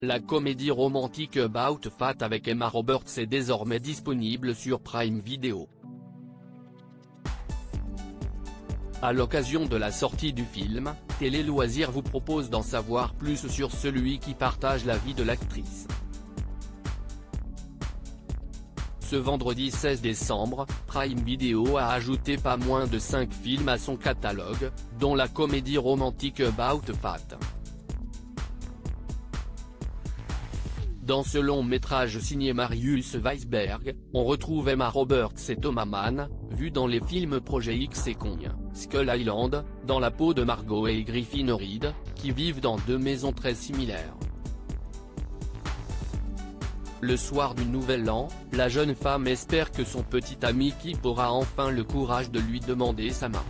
La comédie romantique About Fat avec Emma Roberts est désormais disponible sur Prime Video. À l'occasion de la sortie du film, Télé Loisirs vous propose d'en savoir plus sur celui qui partage la vie de l'actrice. Ce vendredi 16 décembre, Prime Video a ajouté pas moins de 5 films à son catalogue, dont la comédie romantique About Fat. Dans ce long métrage signé Marius Weisberg, on retrouve Emma Roberts et Thomas Mann, vus dans les films Projet X et Kong, Skull Island, dans la peau de Margot et Griffin Reed, qui vivent dans deux maisons très similaires. Le soir du Nouvel An, la jeune femme espère que son petit ami Kip aura enfin le courage de lui demander sa main.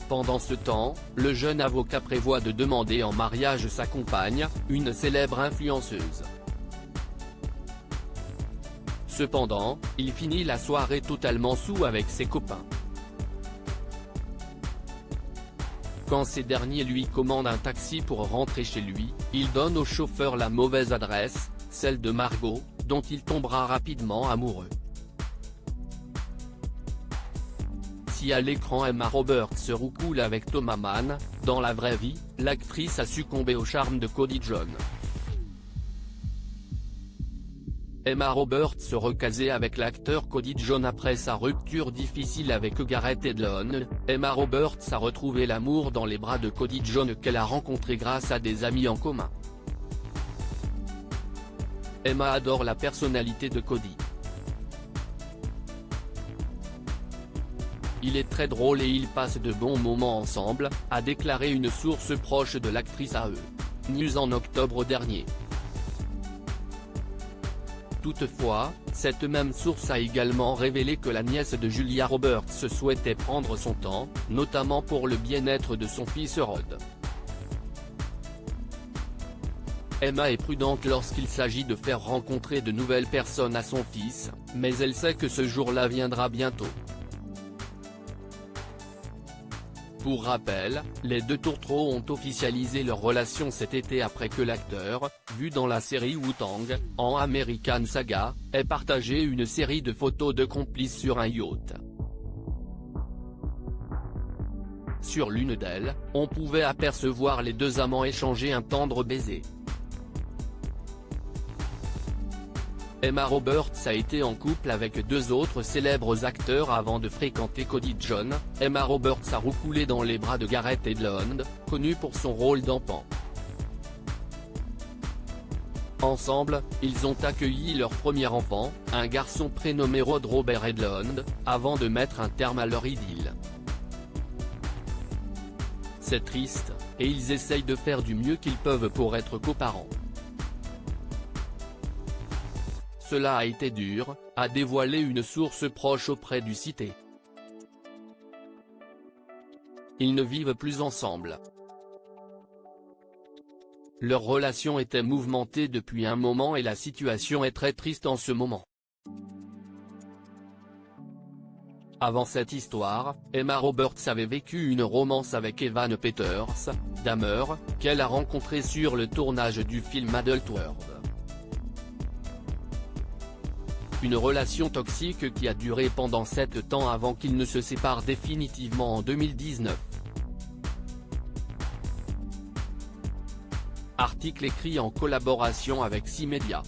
Pendant ce temps, le jeune avocat prévoit de demander en mariage sa compagne, une célèbre influenceuse. Cependant, il finit la soirée totalement saoul avec ses copains. Quand ces derniers lui commandent un taxi pour rentrer chez lui, il donne au chauffeur la mauvaise adresse, celle de Margot, dont il tombera rapidement amoureux. Si à l'écran Emma Roberts se roucoule avec Thomas Mann, dans la vraie vie, l'actrice a succombé au charme de Cody Jones. Emma Roberts se recasait avec l'acteur Cody Jones après sa rupture difficile avec Gareth Edlund. Emma Roberts a retrouvé l'amour dans les bras de Cody Jones qu'elle a rencontré grâce à des amis en commun. Emma adore la personnalité de Cody. Il est très drôle et ils passent de bons moments ensemble, a déclaré une source proche de l'actrice à News en octobre dernier. Toutefois, cette même source a également révélé que la nièce de Julia Roberts souhaitait prendre son temps, notamment pour le bien-être de son fils Rod. Emma est prudente lorsqu'il s'agit de faire rencontrer de nouvelles personnes à son fils, mais elle sait que ce jour-là viendra bientôt. Pour rappel, les deux tourtereaux ont officialisé leur relation cet été après que l'acteur, vu dans la série Wu-Tang, en American Saga, ait partagé une série de photos de complices sur un yacht. Sur l'une d'elles, on pouvait apercevoir les deux amants échanger un tendre baiser. Emma Roberts a été en couple avec deux autres célèbres acteurs avant de fréquenter Cody Jones. Emma Roberts a roucoulé dans les bras de Gareth Edlund, connu pour son rôle dans Pan. Ensemble, ils ont accueilli leur premier enfant, un garçon prénommé Rod Robert Edlund, avant de mettre un terme à leur idylle. C'est triste, et ils essayent de faire du mieux qu'ils peuvent pour être coparents. Cela a été dur, a dévoilé une source proche auprès du Cité. Ils ne vivent plus ensemble. Leur relation était mouvementée depuis un moment et la situation est très triste en ce moment. Avant cette histoire, Emma Roberts avait vécu une romance avec Evan Peters, Dahmer, qu'elle a rencontré sur le tournage du film Adult World. Une relation toxique qui a duré pendant 7 ans avant qu'ils ne se séparent définitivement en 2019. Article écrit en collaboration avec 6 médias.